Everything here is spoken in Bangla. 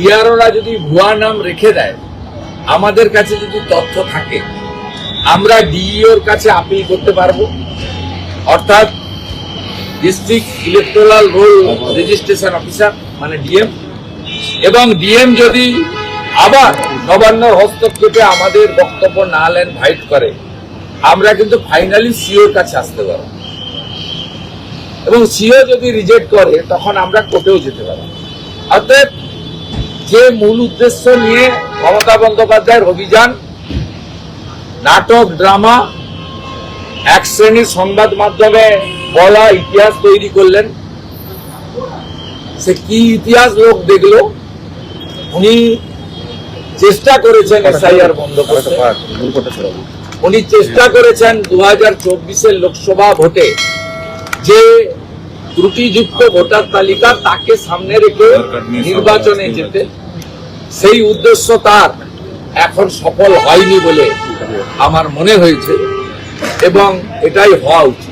ইয়ারোরা যদি ভুয়া নাম রেখে দেয়, আমাদের কাছে যদি তথ্য থাকে, আমরা ডিইওর কাছে আপিল করতে পারবো, অর্থাৎ district electoral role registration officer মানে ডিএম, এবং ডিএম যদি আবার নবান্নর হস্তক্ষেপে আমাদের বক্তব্য না নেন, ভাইট করে, আমরা কিন্তু ফাইনালি সিওর কাছে আসতে পারবো, এবং সিও যদি রিজেক্ট করে তখন আমরা কোর্টেও যেতে পারবো। অর্থাৎ যে মূল উদ্দেশ্য নিয়ে মমতা বন্দ্যোপাধ্যায়ের অভিযান, নাটক ড্রামা, এক শ্রেণীর সংবাদ মাধ্যমে বলা ইতিহাস তৈরি করলেন, সে কি ইতিহাস লোক দেখলো? উনি চেষ্টা করেছেন এসআইআর বন্ধ করতে, উনি চেষ্টা করেছেন 2024 লোকসভা ভোটে যে ত্রুটিযুক্ত ভোটার তালিকা তাকে সামনে রেখে নির্বাচনে যেতে, সেই উদ্দেশ্য তার এখন সফল হয়নি বলে আমার মনে হয়েছে, এবং এটাই হওয়া উচিত।